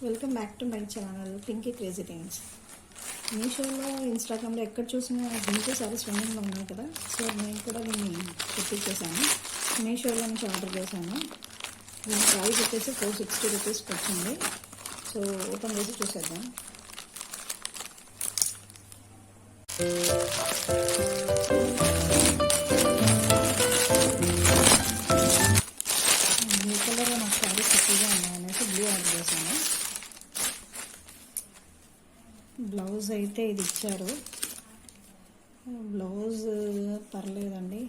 Welcome back to my channel Pinky crazy things. మీషోలో ఇన్స్టాగ్రామ్లో ఎక్కడ చూసినా జింకీ సారీస్ రన్నింగ్లో ఉన్నాయి కదా. సో నేను కూడా దీన్ని తెప్పించేసాను. మీషోలో నుంచి ఆర్డర్ చేశాను. దీని ప్రైస్ వచ్చేసి 460 రూపీస్కి వచ్చింది. సో ఓపెన్ చేసి చూసేద్దాం. బ్లూ కలర్లో నాకు సారీస్ ఎక్కువగా ఉన్నాయనేసి బ్లూ ఆర్డర్ చేశాను. బ్లౌజ్ అయితే ఇది ఇచ్చారు. బ్లౌజ్ పర్లేదండి,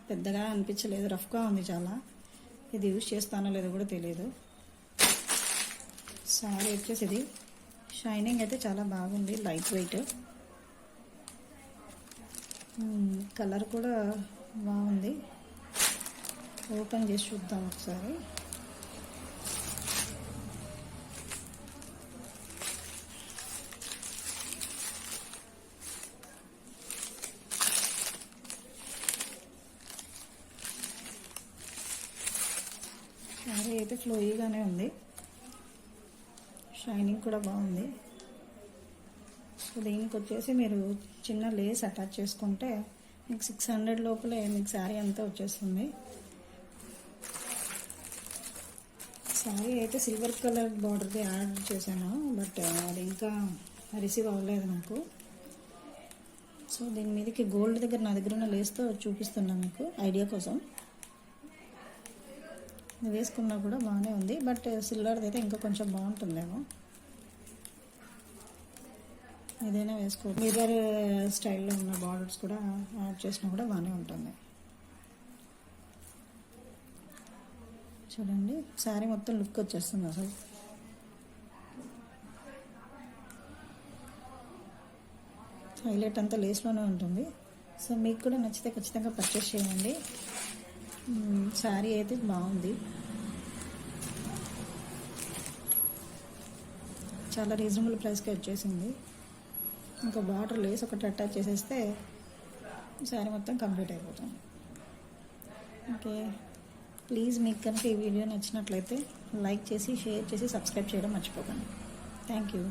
పెద్దగా అనిపించలేదు, రఫ్గా ఉంది చాలా. ఇది యూజ్ చేస్తానో లేదో కూడా తెలియదు. సారీ వచ్చేసి ఇది షైనింగ్ అయితే చాలా బాగుంది, లైట్ వెయిట్. కలర్ కూడా బాగుంది. ఓపెన్ చేసి చూద్దాం ఒకసారి. సారీ అయితే ఫ్లోయీగానే ఉంది, షైనింగ్ కూడా బాగుంది. సో దీనికి వచ్చేసి మీరు చిన్న లేస్ అటాచ్ చేసుకుంటే మీకు 600 లోపలే మీకు శారీ అంతా వచ్చేస్తుంది. శారీ అయితే సిల్వర్ కలర్ బార్డర్ది యాడ్ చేశాను, బట్ అది ఇంకా రిసీవ్ అవ్వలేదు నాకు. సో దీని మీదకి గోల్డ్ దగ్గర నా దగ్గర ఉన్న లేస్తో చూపిస్తున్నాను మీకు ఐడియా కోసం. ఇది వేసుకున్నా కూడా బాగానే ఉంది, బట్ సిల్వర్ది అయితే ఇంకా కొంచెం బాగుంటుందేమో. ఏదైనా వేసుకో, మిర్రర్ స్టైల్లో ఉన్న బార్డర్స్ కూడా యాడ్ చేసినా కూడా బాగానే ఉంటుంది. చూడండి, శారీ మొత్తం లుక్ వచ్చేస్తుంది అసలు. హైలైట్ అంతా లేస్లోనే ఉంటుంది. సో మీకు కూడా నచ్చితే ఖచ్చితంగా పర్చేస్ చేయండి. శారీ అయితే బాగుంది, చాలా రీజనబుల్ ప్రైస్కి వచ్చేసింది. ఇంకా బార్డర్ లేస్ ఒకటి అటాచ్ చేసేస్తే శారీ మొత్తం కంప్లీట్ అయిపోతుంది. ఓకే, ప్లీజ్ మీకు కనుక ఈ వీడియో నచ్చినట్లయితే లైక్ చేసి, షేర్ చేసి, సబ్స్క్రైబ్ చేయడం మర్చిపోకండి. Thank you.